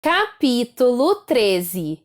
Capítulo 13.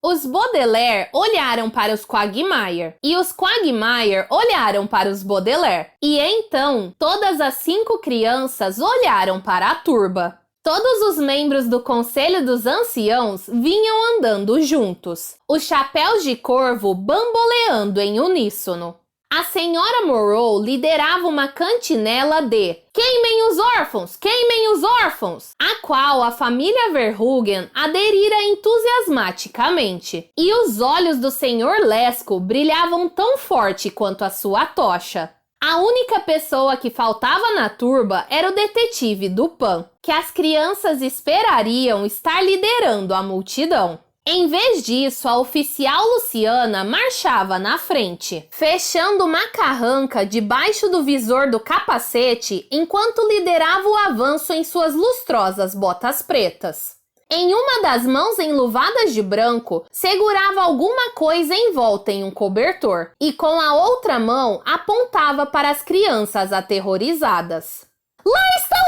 Os Baudelaire olharam para os Quagmire, e os Quagmire olharam para os Baudelaire. E então, todas as 5 crianças olharam para a turba. Todos os membros do Conselho dos Anciãos vinham andando juntos, os chapéus de corvo bamboleando em uníssono. A senhora Moreau liderava uma cantinela de "Queimem os órfãos! Queimem os órfãos!", a qual a família Verhoeven aderira entusiasmaticamente. E os olhos do Sr. Lescaut brilhavam tão forte quanto a sua tocha. A única pessoa que faltava na turba era o detetive Dupin, que as crianças esperariam estar liderando a multidão. Em vez disso, a oficial Luciana marchava na frente, fechando uma carranca debaixo do visor do capacete enquanto liderava o avanço em suas lustrosas botas pretas. Em uma das mãos enluvadas de branco, segurava alguma coisa envolta em um cobertor e com a outra mão apontava para as crianças aterrorizadas. "Lá estão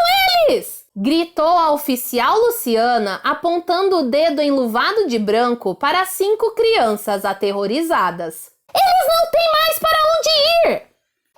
eles!" gritou a oficial Luciana, apontando o dedo enluvado de branco para as 5 crianças aterrorizadas. "Eles não têm mais para onde ir!"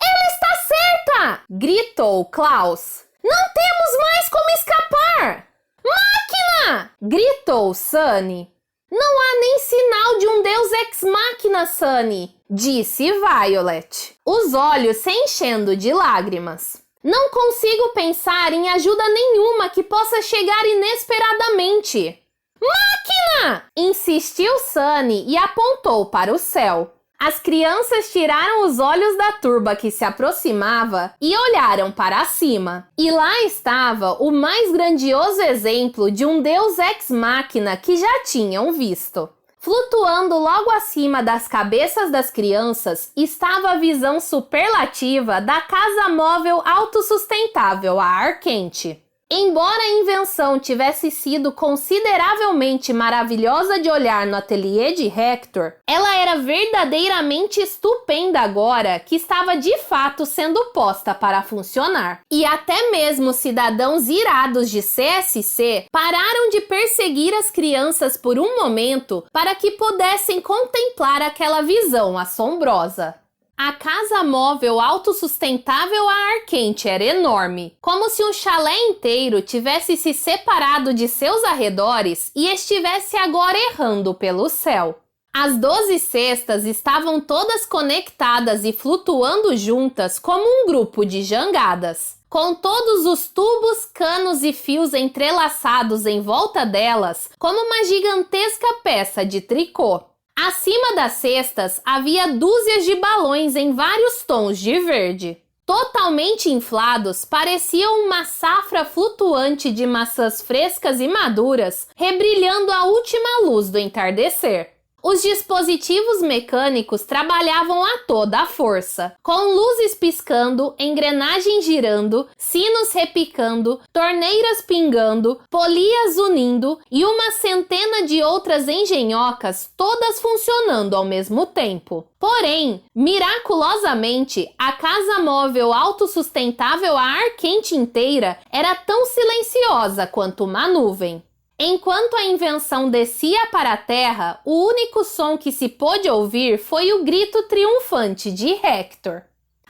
"Ela está certa!" gritou Klaus. "Não temos mais como escapar!" "Máquina!" gritou Sunny. "Não há nem sinal de um deus ex-máquina, Sunny", disse Violet, os olhos se enchendo de lágrimas. "Não consigo pensar em ajuda nenhuma que possa chegar inesperadamente." "Máquina!" insistiu Sunny e apontou para o céu. As crianças tiraram os olhos da turba que se aproximava e olharam para cima. E lá estava o mais grandioso exemplo de um deus ex-máquina que já tinham visto. Flutuando logo acima das cabeças das crianças estava a visão superlativa da casa móvel autossustentável a ar quente. Embora a invenção tivesse sido consideravelmente maravilhosa de olhar no ateliê de Hector, ela era verdadeiramente estupenda agora que estava de fato sendo posta para funcionar. E até mesmo cidadãos irados de CSC pararam de perseguir as crianças por um momento para que pudessem contemplar aquela visão assombrosa. A casa móvel autossustentável a ar quente era enorme, como se um chalé inteiro tivesse se separado de seus arredores e estivesse agora errando pelo céu. As 12 cestas estavam todas conectadas e flutuando juntas como um grupo de jangadas, com todos os tubos, canos e fios entrelaçados em volta delas como uma gigantesca peça de tricô. Acima das cestas havia dúzias de balões em vários tons de verde. Totalmente inflados, pareciam uma safra flutuante de maçãs frescas e maduras, rebrilhando à última luz do entardecer. Os dispositivos mecânicos trabalhavam a toda a força, com luzes piscando, engrenagens girando, sinos repicando, torneiras pingando, polias unindo e uma centena de outras engenhocas, todas funcionando ao mesmo tempo. Porém, miraculosamente, a casa móvel autossustentável a ar quente inteira era tão silenciosa quanto uma nuvem. Enquanto a invenção descia para a terra, o único som que se pôde ouvir foi o grito triunfante de Hector.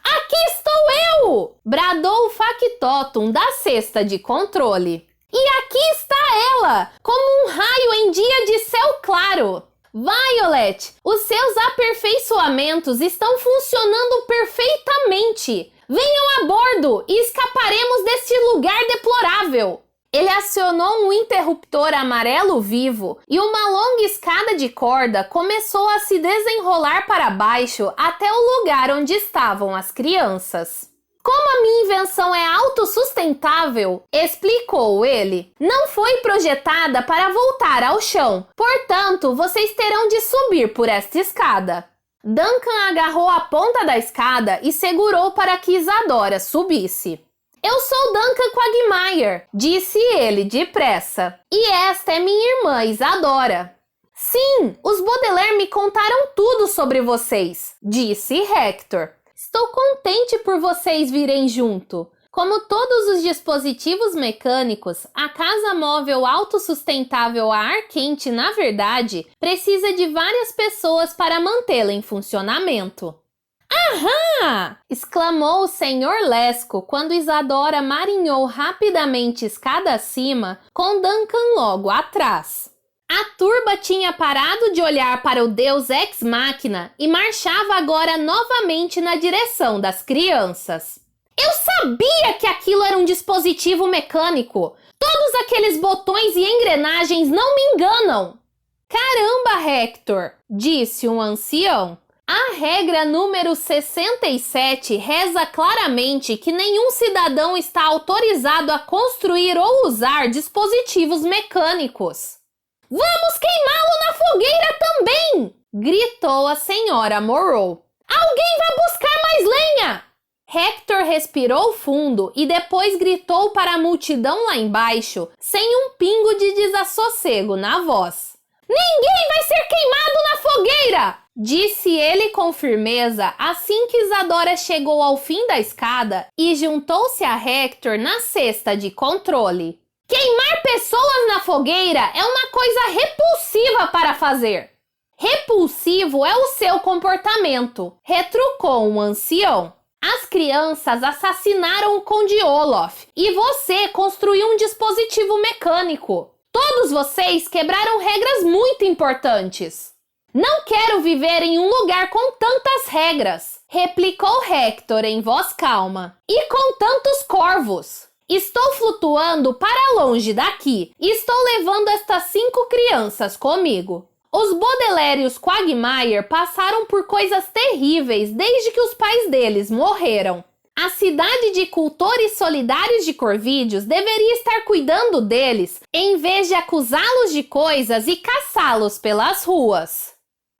"Aqui estou eu!" bradou o factotum da cesta de controle. "E aqui está ela, como um raio em dia de céu claro!" "Violet, os seus aperfeiçoamentos estão funcionando perfeitamente! Venham a bordo e escaparemos deste lugar deplorável!" Ele acionou um interruptor amarelo vivo e uma longa escada de corda começou a se desenrolar para baixo até o lugar onde estavam as crianças. "Como a minha invenção é autossustentável", explicou ele, "não foi projetada para voltar ao chão. Portanto, vocês terão de subir por esta escada." Duncan agarrou a ponta da escada e segurou para que Isadora subisse. "Eu sou Duncan Quagmire", disse ele depressa. "E esta é minha irmã Isadora." "Sim, os Baudelaire me contaram tudo sobre vocês", disse Hector. "Estou contente por vocês virem junto. Como todos os dispositivos mecânicos, a casa móvel autossustentável a ar quente, na verdade, precisa de várias pessoas para mantê-la em funcionamento. Aham! Exclamou o Sr. Lesco quando Isadora marinhou rapidamente escada acima, com Duncan logo atrás. A turba tinha parado de olhar para o deus Ex Machina e marchava agora novamente na direção das crianças. Eu sabia que aquilo era um dispositivo mecânico! Todos aqueles botões e engrenagens não me enganam! Caramba, Hector! Disse um ancião. A regra número 67 reza claramente que nenhum cidadão está autorizado a construir ou usar dispositivos mecânicos. Vamos queimá-lo na fogueira também! Gritou a senhora Morrow. Alguém vai buscar mais lenha! Hector respirou fundo e depois gritou para a multidão lá embaixo, sem um pingo de desassossego na voz. Ninguém vai ser queimado na fogueira! Disse ele com firmeza assim que Isadora chegou ao fim da escada e juntou-se a Hector na cesta de controle. Queimar pessoas na fogueira é uma coisa repulsiva para fazer. Repulsivo é o seu comportamento, retrucou um ancião. As crianças assassinaram o Conde Olaf e você construiu um dispositivo mecânico. Todos vocês quebraram regras muito importantes. Não quero viver em um lugar com tantas regras, replicou Hector em voz calma. E com tantos corvos. Estou flutuando para longe daqui e estou levando estas 5 crianças comigo. Os Baudelaire e os Quagmire passaram por coisas terríveis desde que os pais deles morreram. A cidade de cultores solidários de Corvídeos deveria estar cuidando deles, em vez de acusá-los de coisas e caçá-los pelas ruas.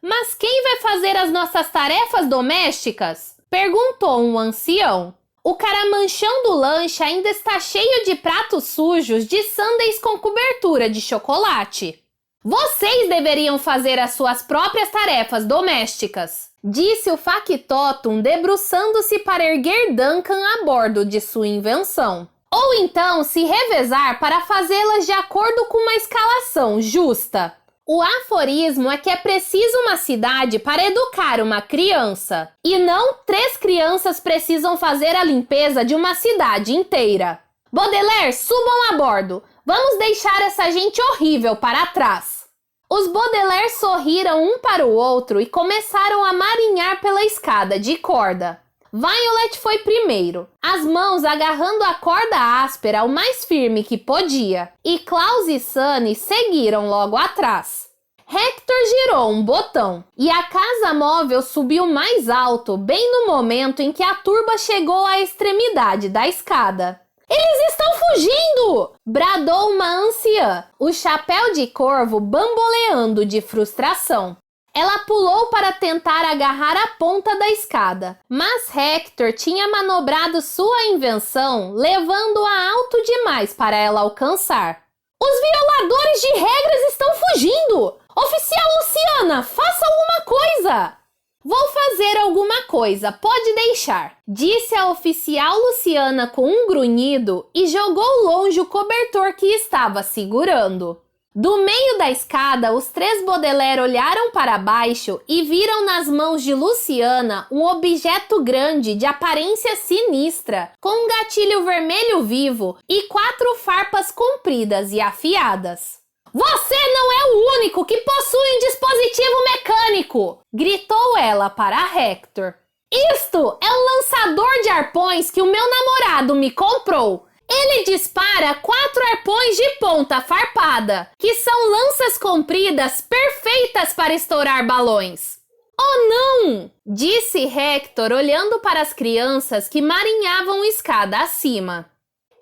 Mas quem vai fazer as nossas tarefas domésticas? Perguntou um ancião. O caramanchão do lanche ainda está cheio de pratos sujos de sundaes com cobertura de chocolate. Vocês deveriam fazer as suas próprias tarefas domésticas, disse o factotum debruçando-se para erguer Duncan a bordo de sua invenção. Ou então se revezar para fazê-las de acordo com uma escalação justa. O aforismo é que é preciso uma cidade para educar uma criança, e não 3 crianças precisam fazer a limpeza de uma cidade inteira. Baudelaire, subam a bordo. Vamos deixar essa gente horrível para trás. Os Baudelaire sorriram um para o outro e começaram a marinhar pela escada de corda. Violet foi primeiro, as mãos agarrando a corda áspera o mais firme que podia, e Klaus e Sunny seguiram logo atrás. Hector girou um botão, e a casa móvel subiu mais alto, bem no momento em que a turba chegou à extremidade da escada. Eles estão fugindo! Bradou uma anciã, o chapéu de corvo bamboleando de frustração. Ela pulou para tentar agarrar a ponta da escada, mas Hector tinha manobrado sua invenção, levando-a alto demais para ela alcançar. Os violadores de regras estão fugindo! Oficial Luciana, faça alguma coisa! Vou fazer alguma coisa, pode deixar, disse a oficial Luciana com um grunhido e jogou longe o cobertor que estava segurando. Do meio da escada, os 3 Baudelaire olharam para baixo e viram nas mãos de Luciana um objeto grande de aparência sinistra, com um gatilho vermelho vivo e 4 farpas compridas e afiadas. Você não é o único que possui um dispositivo mecânico! Gritou ela para Hector. Isto é um lançador de arpões que o meu namorado me comprou. Ele dispara 4 arpões de ponta farpada, que são lanças compridas perfeitas para estourar balões. Oh não! Disse Hector olhando para as crianças que marinhavam escada acima.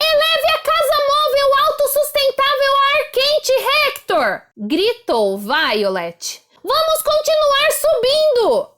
Eleve a casa móvel autossustentável a ar quente, Hector! Gritou Violet. Vamos continuar subindo!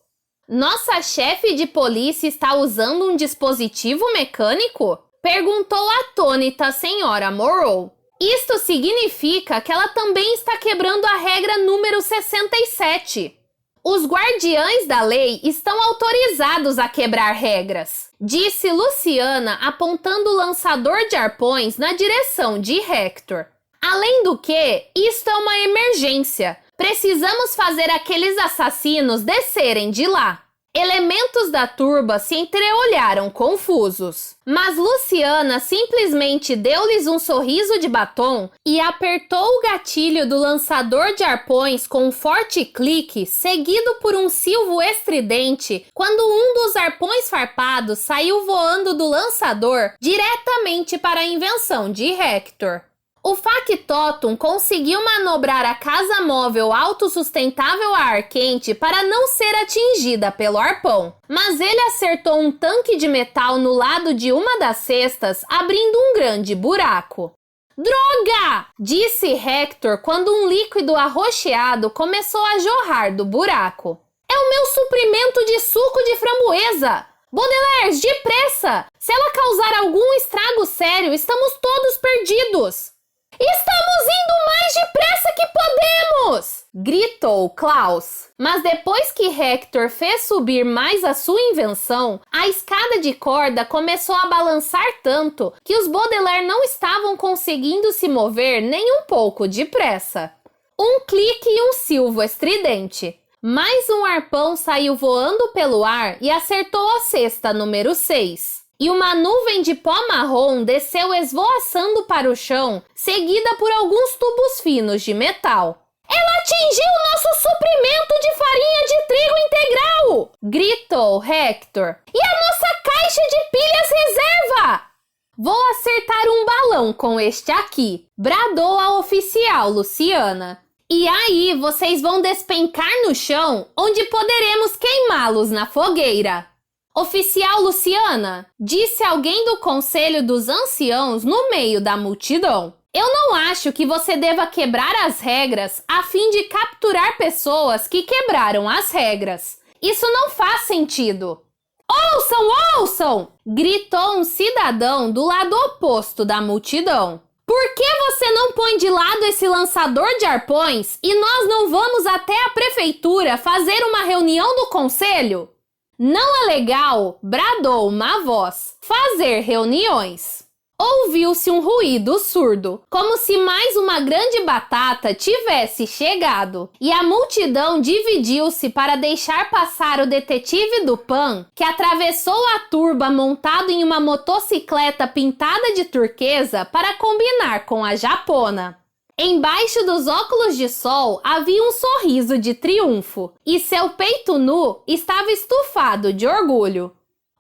Nossa chefe de polícia está usando um dispositivo mecânico? Perguntou atônita a senhora Morrow. Isto significa que ela também está quebrando a regra número 67. Os guardiães da lei estão autorizados a quebrar regras, disse Luciana, apontando o lançador de arpões na direção de Hector. Além do que, isto é uma emergência. Precisamos fazer aqueles assassinos descerem de lá. Elementos da turba se entreolharam confusos, mas Luciana simplesmente deu-lhes um sorriso de batom e apertou o gatilho do lançador de arpões com um forte clique, seguido por um silvo estridente, quando um dos arpões farpados saiu voando do lançador diretamente para a invenção de Hector. O factotum conseguiu manobrar a casa móvel autossustentável a ar quente para não ser atingida pelo arpão, mas ele acertou um tanque de metal no lado de uma das cestas, abrindo um grande buraco. Droga! Disse Hector quando um líquido arroxeado começou a jorrar do buraco. É o meu suprimento de suco de framboesa! Baudelaire, depressa! Se ela causar algum estrago sério, estamos todos perdidos! Estamos indo mais depressa que podemos! Gritou Klaus. Mas depois que Hector fez subir mais a sua invenção, a escada de corda começou a balançar tanto que os Baudelaire não estavam conseguindo se mover nem um pouco depressa. Um clique e um silvo estridente. Mais um arpão saiu voando pelo ar e acertou a cesta número 6. E uma nuvem de pó marrom desceu esvoaçando para o chão, seguida por alguns tubos finos de metal. Ela atingiu o nosso suprimento de farinha de trigo integral! Gritou Hector. E a nossa caixa de pilhas reserva! Vou acertar um balão com este aqui, bradou a oficial Luciana. E aí vocês vão despencar no chão, onde poderemos queimá-los na fogueira. Oficial Luciana, disse alguém do Conselho dos Anciãos no meio da multidão. Eu não acho que você deva quebrar as regras a fim de capturar pessoas que quebraram as regras. Isso não faz sentido. Ouçam, ouçam! Gritou um cidadão do lado oposto da multidão. Por que você não põe de lado esse lançador de arpões e nós não vamos até a prefeitura fazer uma reunião do conselho? Não é legal, bradou uma voz, fazer reuniões. Ouviu-se um ruído surdo, como se mais uma grande batata tivesse chegado. E a multidão dividiu-se para deixar passar o detetive Dupin, que atravessou a turba montado em uma motocicleta pintada de turquesa para combinar com a japona. Embaixo dos óculos de sol havia um sorriso de triunfo, e seu peito nu estava estufado de orgulho.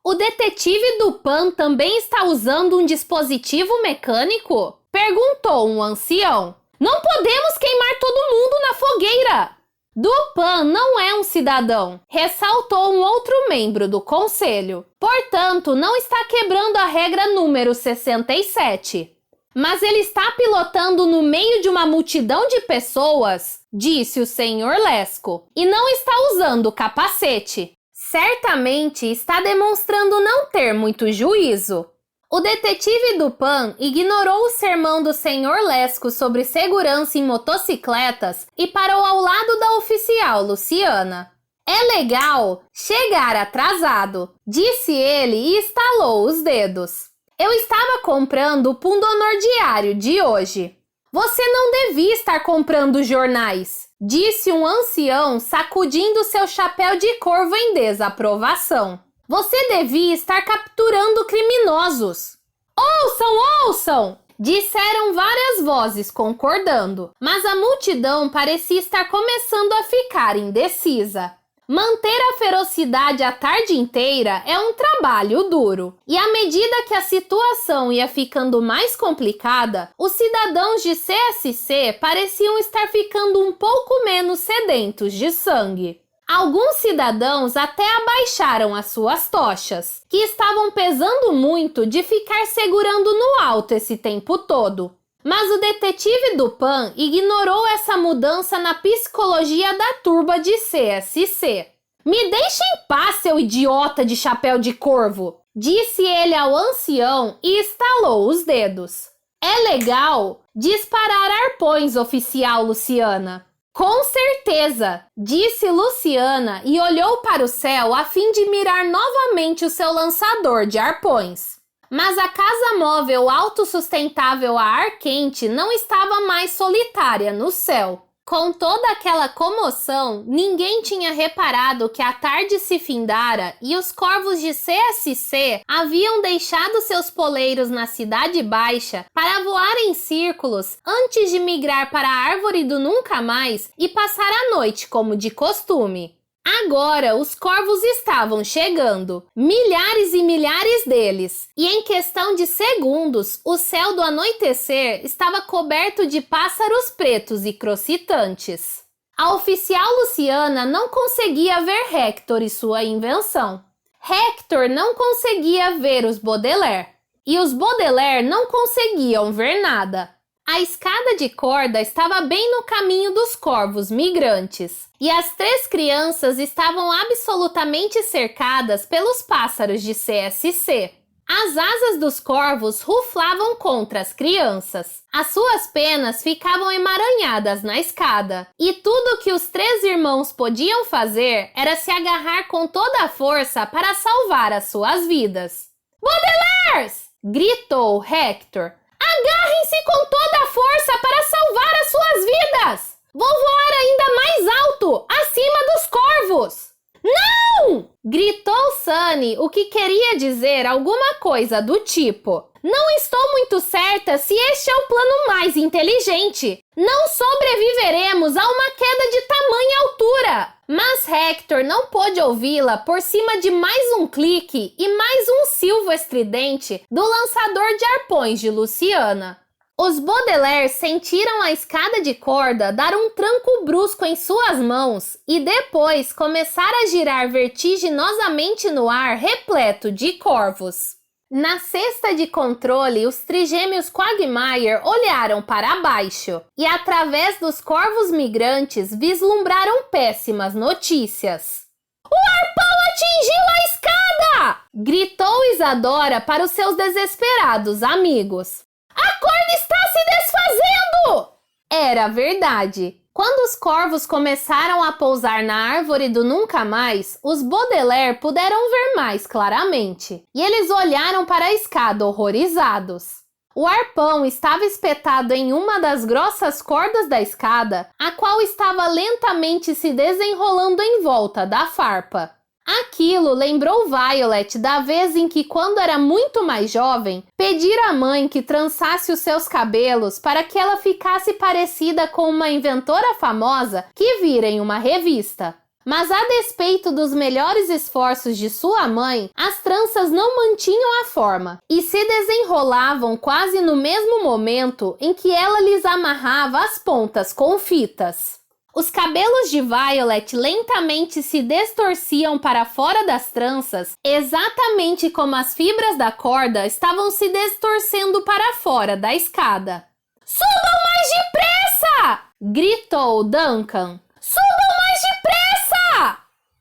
O detetive Dupin também está usando um dispositivo mecânico? Perguntou um ancião. Não podemos queimar todo mundo na fogueira! Dupin não é um cidadão, ressaltou um outro membro do conselho. Portanto, não está quebrando a regra número 67. Mas ele está pilotando no meio de uma multidão de pessoas, disse o Sr. Lesco, e não está usando capacete. Certamente está demonstrando não ter muito juízo. O detetive Dupin ignorou o sermão do Sr. Lesco sobre segurança em motocicletas e parou ao lado da oficial Luciana. É legal chegar atrasado, disse ele e estalou os dedos. Eu estava comprando o Pundonor Diário de hoje. Você não devia estar comprando jornais, disse um ancião sacudindo seu chapéu de corvo em desaprovação. Você devia estar capturando criminosos. Ouçam, ouçam! Disseram várias vozes concordando, mas a multidão parecia estar começando a ficar indecisa. Manter a ferocidade a tarde inteira é um trabalho duro. E à medida que a situação ia ficando mais complicada, os cidadãos de CSC pareciam estar ficando um pouco menos sedentos de sangue. Alguns cidadãos até abaixaram as suas tochas, que estavam pesando muito de ficar segurando no alto esse tempo todo. Mas o detetive Dupin ignorou essa mudança na psicologia da turba de CSC. Me deixe em paz, seu idiota de chapéu de corvo, disse ele ao ancião e estalou os dedos. É legal disparar arpões, oficial Luciana. Com certeza, disse Luciana e olhou para o céu a fim de mirar novamente o seu lançador de arpões. Mas a casa móvel autossustentável a ar quente não estava mais solitária no céu. Com toda aquela comoção, ninguém tinha reparado que a tarde se findara e os corvos de CSC haviam deixado seus poleiros na Cidade Baixa para voar em círculos antes de migrar para a Árvore do Nunca Mais e passar a noite como de costume. Agora, os corvos estavam chegando, milhares e milhares deles, e em questão de segundos, o céu do anoitecer estava coberto de pássaros pretos e crocitantes. A oficial Luciana não conseguia ver Hector e sua invenção. Hector não conseguia ver os Baudelaire, e os Baudelaire não conseguiam ver nada. A escada de corda estava bem no caminho dos corvos migrantes, e as 3 crianças estavam absolutamente cercadas pelos pássaros de CSC. As asas dos corvos ruflavam contra as crianças. As suas penas ficavam emaranhadas na escada, e tudo que os 3 irmãos podiam fazer era se agarrar com toda a força para salvar as suas vidas. Baudelaires! Gritou Hector. Agarrem-se com toda a força para salvar as suas vidas! Vou voar ainda mais alto, acima dos corvos! Não! Gritou Sunny, o que queria dizer alguma coisa do tipo: não estou muito certa se este é o plano mais inteligente. Não sobreviveremos a uma queda de tamanha altura. Mas Hector não pôde ouvi-la por cima de mais um clique e mais um silvo estridente do lançador de arpões de Luciana. Os Baudelaire sentiram a escada de corda dar um tranco brusco em suas mãos e depois começar a girar vertiginosamente no ar repleto de corvos. Na cesta de controle, os trigêmeos Quagmire olharam para baixo e, através dos corvos migrantes, vislumbraram péssimas notícias. O arpão atingiu a escada! Gritou Isadora para os seus desesperados amigos. A corda está se desfazendo! Era verdade. Quando os corvos começaram a pousar na Árvore do Nunca Mais, os Baudelaire puderam ver mais claramente. E eles olharam para a escada horrorizados. O arpão estava espetado em uma das grossas cordas da escada, a qual estava lentamente se desenrolando em volta da farpa. Aquilo lembrou Violet da vez em que, quando era muito mais jovem, pedira à mãe que trançasse os seus cabelos para que ela ficasse parecida com uma inventora famosa que vira em uma revista. Mas, a despeito dos melhores esforços de sua mãe, as tranças não mantinham a forma e se desenrolavam quase no mesmo momento em que ela lhes amarrava as pontas com fitas. Os cabelos de Violet lentamente se distorciam para fora das tranças, exatamente como as fibras da corda estavam se distorcendo para fora da escada. Subam mais depressa! Gritou Duncan. Subam mais depressa!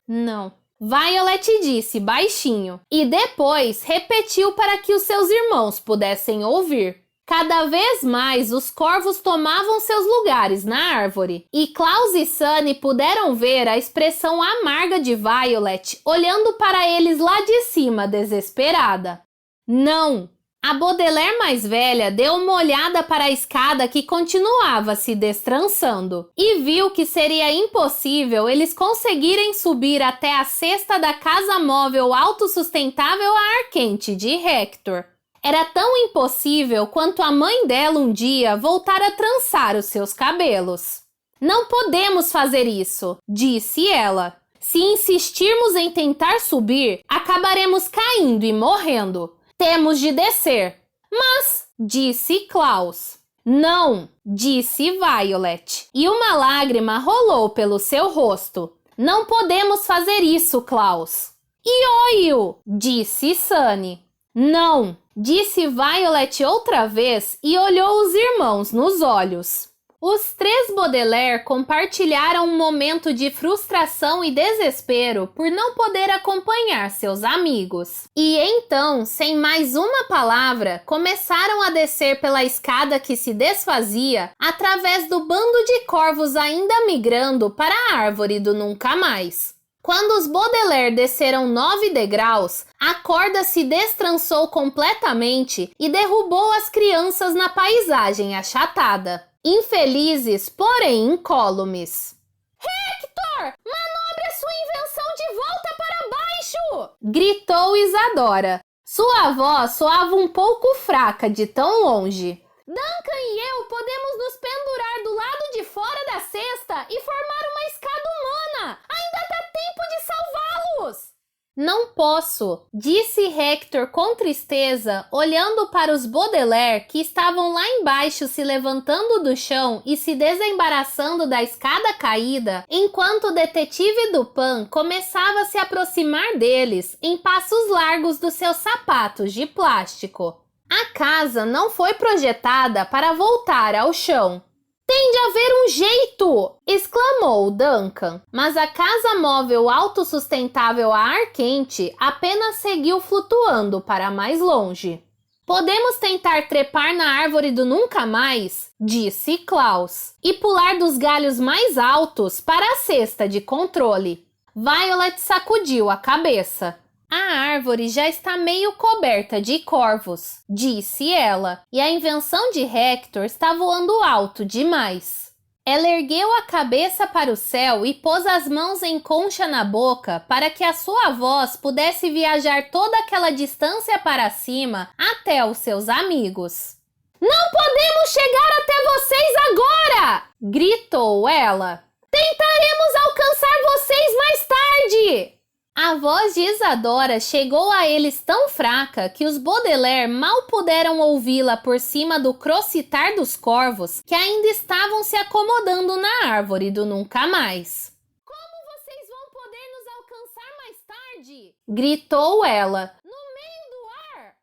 Não. Violet disse baixinho e depois repetiu para que os seus irmãos pudessem ouvir. Cada vez mais os corvos tomavam seus lugares na árvore e Klaus e Sunny puderam ver a expressão amarga de Violet olhando para eles lá de cima, desesperada. Não! A Baudelaire mais velha deu uma olhada para a escada que continuava se destrançando e viu que seria impossível eles conseguirem subir até a cesta da casa móvel autossustentável a ar quente de Hector. Era tão impossível quanto a mãe dela um dia voltar a trançar os seus cabelos. Não podemos fazer isso, disse ela. Se insistirmos em tentar subir, acabaremos caindo e morrendo. Temos de descer. Mas, disse Klaus. Não, disse Violet. E uma lágrima rolou pelo seu rosto. Não podemos fazer isso, Klaus. Ioio, disse Sunny. Não, disse Violet outra vez e olhou os irmãos nos olhos. Os três Baudelaire compartilharam um momento de frustração e desespero por não poder acompanhar seus amigos. E então, sem mais uma palavra, começaram a descer pela escada que se desfazia através do bando de corvos ainda migrando para a árvore do nunca mais. Quando os Baudelaire desceram 9 degraus, a corda se destrançou completamente e derrubou as crianças na paisagem achatada. Infelizes, porém incólumes. Hector, manobre sua invenção de volta para baixo! Gritou Isadora. Sua voz soava um pouco fraca de tão longe. Duncan e eu podemos nos pendurar do lado de fora da cesta e formar uma escada humana. Ainda dá tempo de salvá-los. Não posso, disse Hector com tristeza, olhando para os Baudelaire que estavam lá embaixo se levantando do chão e se desembaraçando da escada caída, enquanto o detetive Dupin começava a se aproximar deles em passos largos dos seus sapatos de plástico. A casa não foi projetada para voltar ao chão. Tem de haver um jeito! Exclamou Duncan, mas a casa móvel autossustentável a ar quente apenas seguiu flutuando para mais longe. Podemos tentar trepar na árvore do nunca mais, disse Klaus, e pular dos galhos mais altos para a cesta de controle. Violet sacudiu a cabeça. A árvore já está meio coberta de corvos, disse ela, e a invenção de Hector está voando alto demais. Ela ergueu a cabeça para o céu e pôs as mãos em concha na boca para que a sua voz pudesse viajar toda aquela distância para cima até os seus amigos. Não podemos chegar até vocês agora! Gritou ela. Tentaremos alcançar vocês mais tarde! A voz de Isadora chegou a eles tão fraca que os Baudelaire mal puderam ouvi-la por cima do crocitar dos corvos que ainda estavam se acomodando na árvore do nunca mais. Como vocês vão poder nos alcançar mais tarde? Gritou ela. No meio do ar?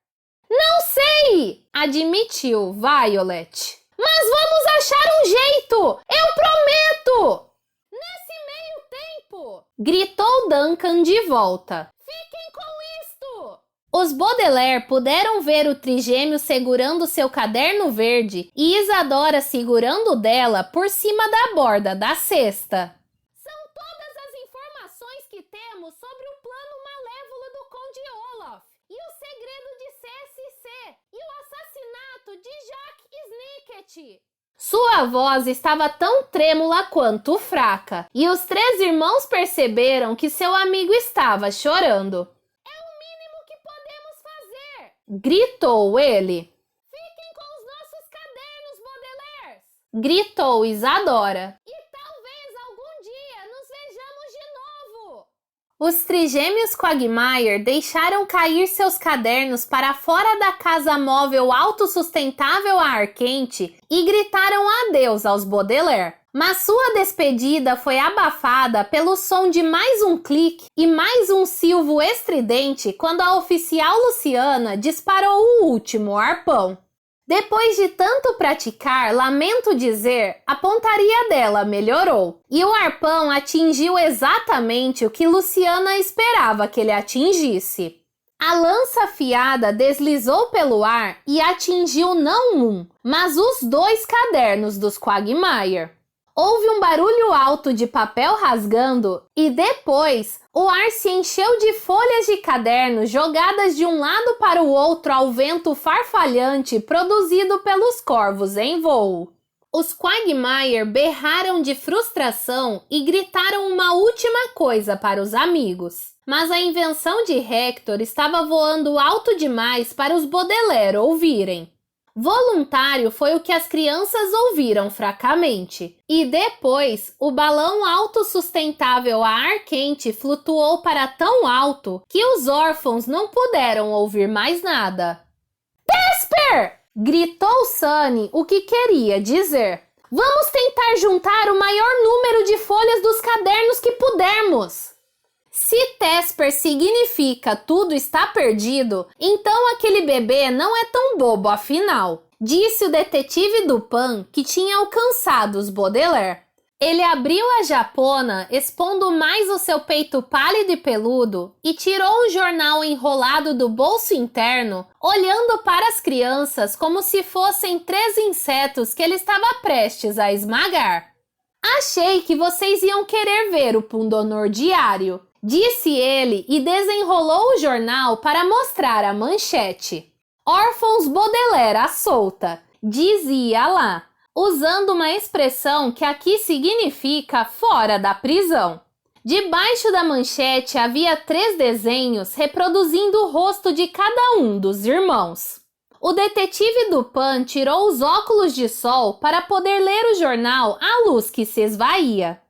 Não sei! Admitiu Violet. Mas vamos achar um jeito! Eu prometo! Gritou Duncan de volta. Fiquem com isto! Os Baudelaire puderam ver o trigêmeo segurando seu caderno verde e Isadora segurando o dela por cima da borda da cesta. São todas as informações que temos sobre o plano malévolo do Conde Olaf e o segredo de CSC e o assassinato de Jacques Snicket. Sua voz estava tão trêmula quanto fraca, e os três irmãos perceberam que seu amigo estava chorando. É o mínimo que podemos fazer! Gritou ele. Fiquem com os nossos cadernos, Baudelaire! Gritou Isadora. E talvez algum dia nos vejamos de novo! Os trigêmeos Quagmire deixaram cair seus cadernos para fora da casa móvel autossustentável a ar quente e gritaram adeus aos Baudelaire. Mas sua despedida foi abafada pelo som de mais um clique e mais um silvo estridente quando a oficial Luciana disparou o último arpão. Depois de tanto praticar, lamento dizer, a pontaria dela melhorou. E o arpão atingiu exatamente o que Luciana esperava que ele atingisse. A lança afiada deslizou pelo ar e atingiu não um, mas os 2 cadernos dos Quagmire. Houve um barulho alto de papel rasgando e depois o ar se encheu de folhas de caderno jogadas de um lado para o outro ao vento farfalhante produzido pelos corvos em voo. Os Quagmire berraram de frustração e gritaram uma última coisa para os amigos. Mas a invenção de Hector estava voando alto demais para os Baudelaire ouvirem. Voluntário foi o que as crianças ouviram fracamente. E depois, o balão autossustentável a ar quente flutuou para tão alto que os órfãos não puderam ouvir mais nada. Tesper! Gritou Sunny o que queria dizer. Vamos tentar juntar o maior número de folhas dos cadernos que pudermos. Se Tesper significa tudo está perdido, então aquele bebê não é tão bobo afinal, disse o detetive Dupin, que tinha alcançado os Baudelaire. Ele abriu a japona, expondo mais o seu peito pálido e peludo, e tirou o jornal enrolado do bolso interno, olhando para as crianças como se fossem 3 insetos que ele estava prestes a esmagar. Achei que vocês iam querer ver o Pundonor diário, disse ele e desenrolou o jornal para mostrar a manchete. Órfãos Baudelaire à solta, dizia lá, usando uma expressão que aqui significa fora da prisão. Debaixo da manchete havia 3 desenhos reproduzindo o rosto de cada um dos irmãos. O detetive Dupin tirou os óculos de sol para poder ler o jornal à luz que se esvaía.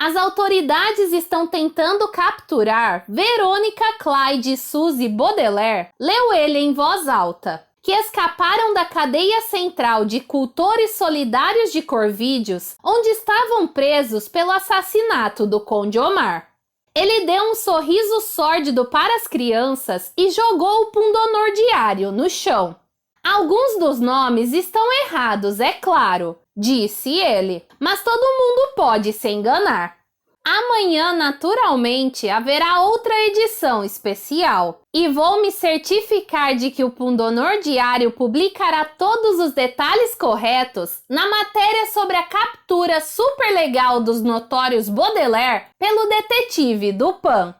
As autoridades estão tentando capturar Verônica Clyde e Suzy Baudelaire, leu ele em voz alta, que escaparam da cadeia central de cultores solidários de Corvídeos, onde estavam presos pelo assassinato do Conde Omar. Ele deu um sorriso sórdido para as crianças e jogou o Pundonor diário no chão. Alguns dos nomes estão errados, é claro, disse ele, mas todo mundo pode se enganar. Amanhã, naturalmente, haverá outra edição especial e vou me certificar de que o Pundonor Diário publicará todos os detalhes corretos na matéria sobre a captura super legal dos notórios Baudelaire pelo detetive Dupin.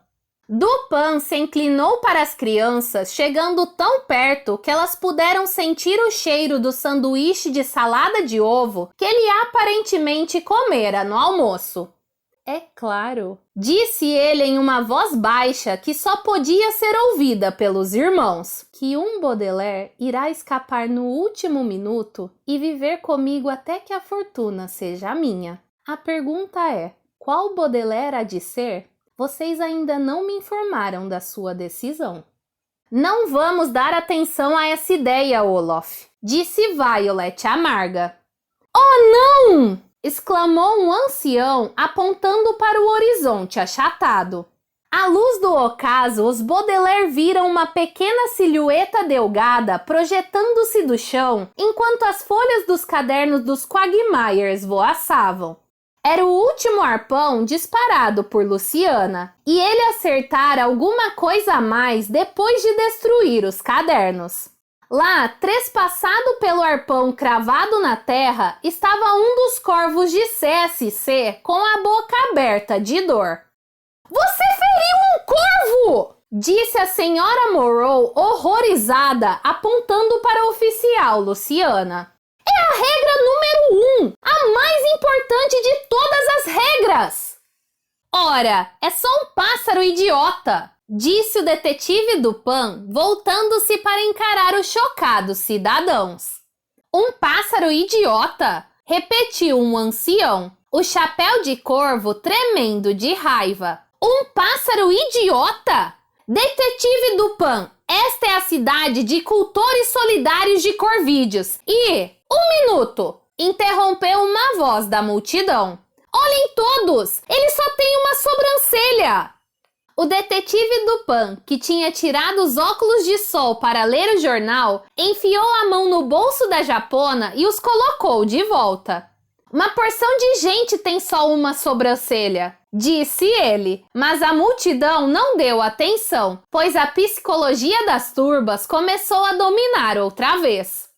Dupin se inclinou para as crianças, chegando tão perto que elas puderam sentir o cheiro do sanduíche de salada de ovo que ele aparentemente comera no almoço. É claro, disse ele em uma voz baixa que só podia ser ouvida pelos irmãos, que um Baudelaire irá escapar no último minuto e viver comigo até que a fortuna seja minha. A pergunta é, qual Baudelaire há de ser? Vocês ainda não me informaram da sua decisão. Não vamos dar atenção a essa ideia, Olaf, disse Violet amarga. Oh, não! Exclamou um ancião apontando para o horizonte achatado. À luz do ocaso, os Baudelaire viram uma pequena silhueta delgada projetando-se do chão enquanto as folhas dos cadernos dos Quagmire esvoaçavam. Era o último arpão disparado por Luciana, e ele acertara alguma coisa a mais depois de destruir os cadernos. Lá, trespassado pelo arpão cravado na terra, estava um dos corvos de CSC com a boca aberta de dor. Você feriu um corvo! Disse a senhora Moreau, horrorizada, apontando para o oficial Luciana. É a regra número 1, a mais importante de todas as regras! Ora, é só um pássaro idiota! Disse o detetive Dupin, voltando-se para encarar os chocados cidadãos. Um pássaro idiota? Repetiu um ancião, o chapéu de corvo tremendo de raiva. Um pássaro idiota? Detetive Dupin, esta é a cidade de cultores solidários de Corvídeos e... Um minuto! Interrompeu uma voz da multidão. Olhem todos! Ele só tem uma sobrancelha! O detetive Dupin, que tinha tirado os óculos de sol para ler o jornal, enfiou a mão no bolso da japona e os colocou de volta. Uma porção de gente tem só uma sobrancelha, disse ele, mas a multidão não deu atenção, pois a psicologia das turbas começou a dominar outra vez.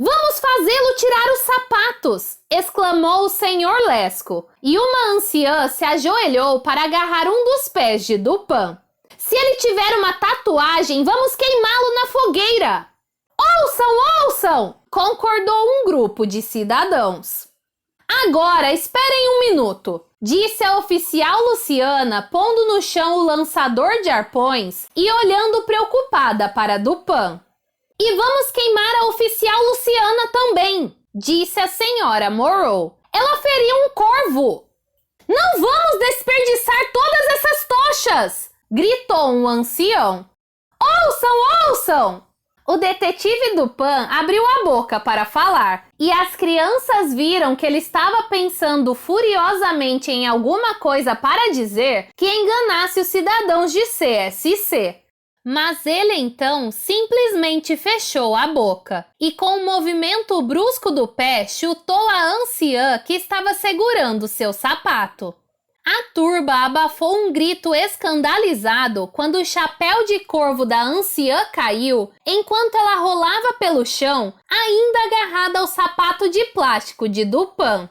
Vamos fazê-lo tirar os sapatos! Exclamou o senhor Lesco, e uma anciã se ajoelhou para agarrar um dos pés de Dupin. Se ele tiver uma tatuagem, vamos queimá-lo na fogueira! Ouçam, ouçam! Concordou um grupo de cidadãos. Agora, esperem um minuto, disse a oficial Luciana, pondo no chão o lançador de arpões e olhando preocupada para Dupin. E vamos queimar a oficial Luciana também, disse a senhora Moreau. Ela feriu um corvo. Não vamos desperdiçar todas essas tochas, gritou um ancião. Ouçam, ouçam! O detetive Dupin abriu a boca para falar, e as crianças viram que ele estava pensando furiosamente em alguma coisa para dizer que enganasse os cidadãos de CSC. Mas ele então simplesmente fechou a boca e, com um movimento brusco do pé, chutou a anciã que estava segurando seu sapato. A turba abafou um grito escandalizado quando o chapéu de corvo da anciã caiu, enquanto ela rolava pelo chão, ainda agarrada ao sapato de plástico de Dupin.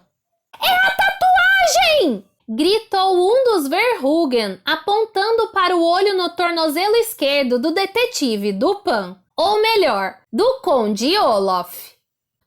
É a tatuagem! Gritou um dos Verhulgen, apontando para o olho no tornozelo esquerdo do detetive Dupin, ou melhor, do Conde Olaf.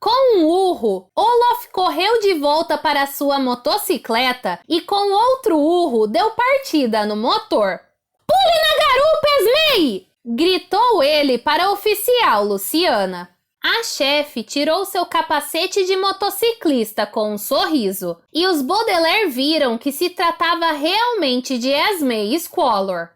Com um urro, Olaf correu de volta para sua motocicleta e com outro urro deu partida no motor. Pule na garupa, Esmei! Gritou ele para a oficial Luciana. A chefe tirou seu capacete de motociclista com um sorriso, e os Baudelaire viram que se tratava realmente de Esmei Squalor.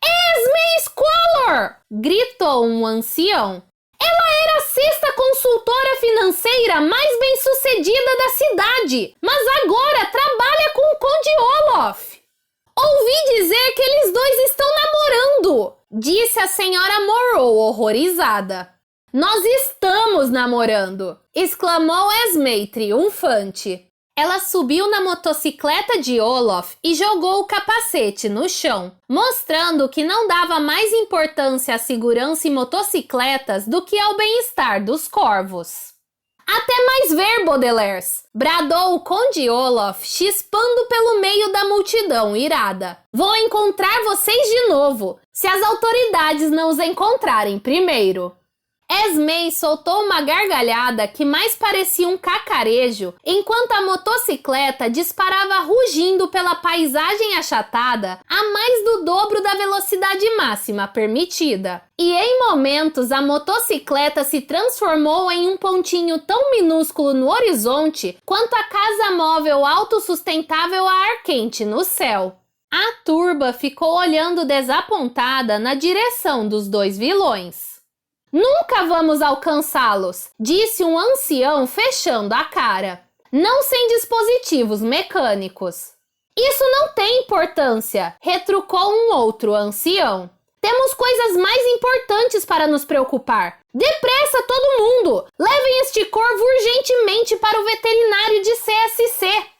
Esmei Squalor! Gritou um ancião. Ela era a sexta consultora financeira mais bem-sucedida da cidade, mas agora trabalha com o Conde Olaf. Ouvi dizer que eles dois estão namorando, disse a senhora Moreau horrorizada. Nós estamos namorando, exclamou Esmei triunfante. Ela subiu na motocicleta de Olaf e jogou o capacete no chão, mostrando que não dava mais importância à segurança em motocicletas do que ao bem-estar dos corvos. Até mais ver, Baudelaires! Bradou o Conde Olaf, chispando pelo meio da multidão irada. Vou encontrar vocês de novo, se as autoridades não os encontrarem primeiro. Esmei soltou uma gargalhada que mais parecia um cacarejo, enquanto a motocicleta disparava rugindo pela paisagem achatada a mais do dobro da velocidade máxima permitida. E em momentos a motocicleta se transformou em um pontinho tão minúsculo no horizonte quanto a casa móvel autossustentável a ar quente no céu. A turba ficou olhando desapontada na direção dos dois vilões. Nunca vamos alcançá-los, disse um ancião fechando a cara. Não sem dispositivos mecânicos. Isso não tem importância, retrucou um outro ancião. Temos coisas mais importantes para nos preocupar. Depressa todo mundo! Levem este corvo urgentemente para o veterinário de CSC.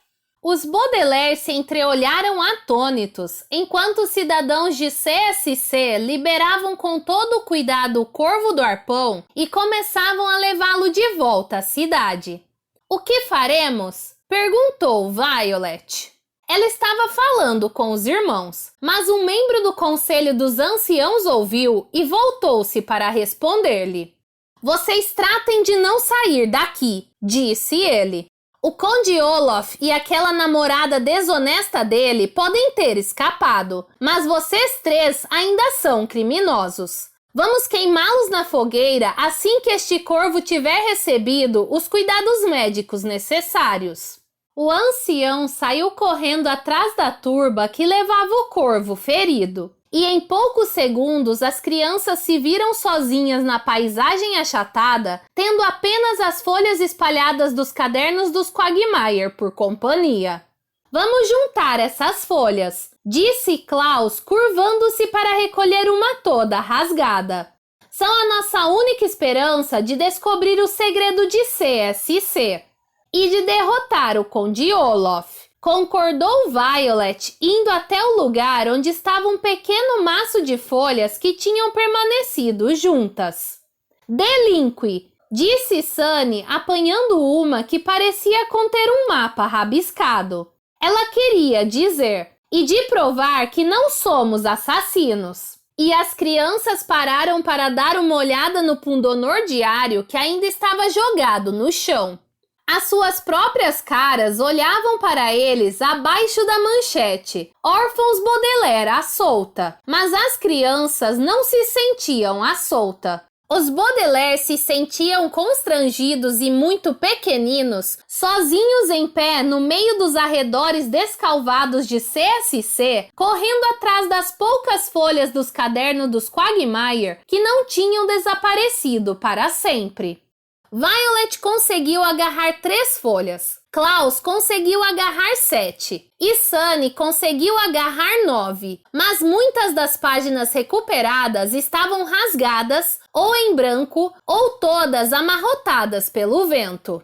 Os Baudelaire se entreolharam atônitos, enquanto os cidadãos de CSC liberavam com todo o cuidado o corvo do arpão e começavam a levá-lo de volta à cidade. O que faremos? Perguntou Violet. Ela estava falando com os irmãos, mas um membro do Conselho dos Anciãos ouviu e voltou-se para responder-lhe. Vocês tratem de não sair daqui, disse ele. O Conde Olaf e aquela namorada desonesta dele podem ter escapado, mas vocês três ainda são criminosos. Vamos queimá-los na fogueira assim que este corvo tiver recebido os cuidados médicos necessários. O ancião saiu correndo atrás da turba que levava o corvo ferido. E em poucos segundos as crianças se viram sozinhas na paisagem achatada, tendo apenas as folhas espalhadas dos cadernos dos Quagmire por companhia. Vamos juntar essas folhas, disse Klaus, curvando-se para recolher uma toda rasgada. São a nossa única esperança de descobrir o segredo de CSC e de derrotar o Conde Olaf. Concordou Violet, indo até o lugar onde estava um pequeno maço de folhas que tinham permanecido juntas. Delinque, disse Sunny, apanhando uma que parecia conter um mapa rabiscado. Ela queria dizer, e de provar que não somos assassinos. E as crianças pararam para dar uma olhada no pundonor diário que ainda estava jogado no chão. As suas próprias caras olhavam para eles abaixo da manchete, órfãos Baudelaire à solta, mas as crianças não se sentiam à solta. Os Baudelaire se sentiam constrangidos e muito pequeninos, sozinhos em pé no meio dos arredores descalvados de CSC, correndo atrás das poucas folhas dos cadernos dos Quagmire que não tinham desaparecido para sempre. Violet conseguiu agarrar 3 folhas. Klaus conseguiu agarrar 7 e Sunny conseguiu agarrar 9, mas muitas das páginas recuperadas estavam rasgadas, ou em branco, ou todas amarrotadas pelo vento.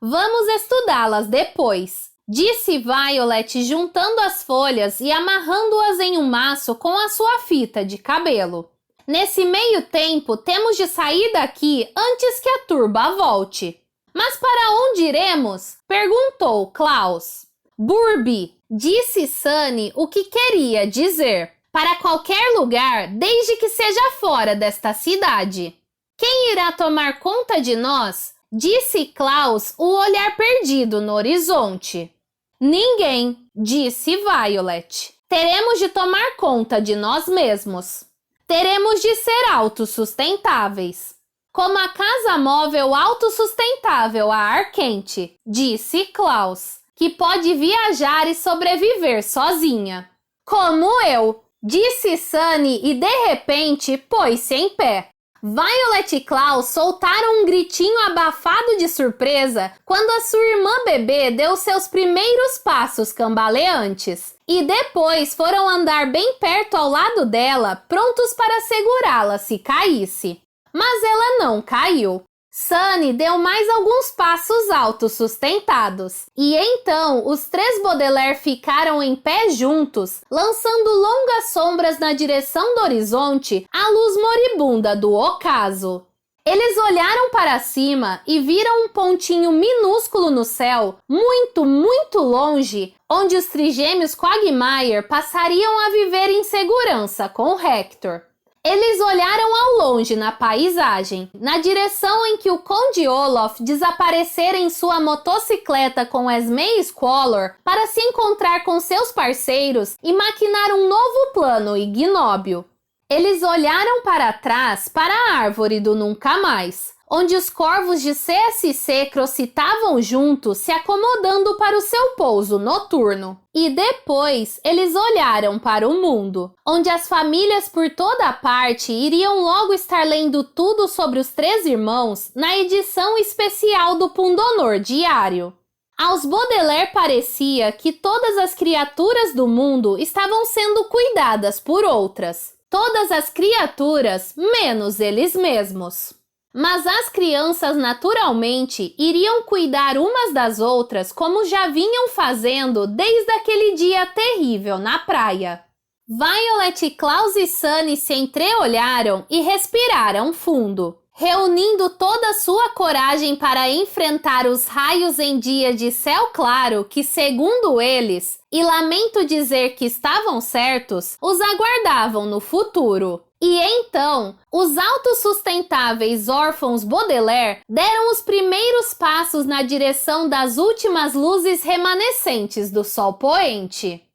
Vamos estudá-las depois, disse Violet juntando as folhas e amarrando-as em um maço com a sua fita de cabelo. Nesse meio tempo, temos de sair daqui antes que a turba volte. Mas para onde iremos? Perguntou Klaus. Burby, disse Sunny o que queria dizer. Para qualquer lugar, desde que seja fora desta cidade. Quem irá tomar conta de nós? Disse Klaus, o olhar perdido no horizonte. Ninguém, disse Violet. Teremos de tomar conta de nós mesmos. Teremos de ser autossustentáveis. Como a casa móvel autossustentável a ar quente, disse Klaus, que pode viajar e sobreviver sozinha. Como eu, disse Sunny e de repente pôs-se em pé. Violet e Klaus soltaram um gritinho abafado de surpresa quando a sua irmã bebê deu seus primeiros passos cambaleantes. E depois foram andar bem perto ao lado dela, prontos para segurá-la se caísse. Mas ela não caiu. Sunny deu mais alguns passos autossustentados. E então os 3 Baudelaire ficaram em pé juntos, lançando longas sombras na direção do horizonte à luz moribunda do ocaso. Eles olharam para cima e viram um pontinho minúsculo no céu, muito, muito longe, onde os trigêmeos Quagmire passariam a viver em segurança com Hector. Eles olharam ao longe na paisagem, na direção em que o Conde Olaf desaparecera em sua motocicleta com Esme Squalor para se encontrar com seus parceiros e maquinar um novo plano ignóbil. Eles olharam para trás para a árvore do Nunca Mais, onde os corvos de CSC crocitavam juntos, se acomodando para o seu pouso noturno. E depois, eles olharam para o mundo, onde as famílias por toda parte iriam logo estar lendo tudo sobre os 3 irmãos na edição especial do Pundonor Diário. Aos Baudelaire parecia que todas as criaturas do mundo estavam sendo cuidadas por outras. Todas as criaturas, menos eles mesmos. Mas as crianças naturalmente iriam cuidar umas das outras como já vinham fazendo desde aquele dia terrível na praia. Violet, Klaus e Sunny se entreolharam e respiraram fundo, reunindo toda a sua coragem para enfrentar os raios em dia de céu claro que, segundo eles, e lamento dizer que estavam certos, os aguardavam no futuro. E então, os autossustentáveis órfãos Baudelaire deram os primeiros passos na direção das últimas luzes remanescentes do sol poente.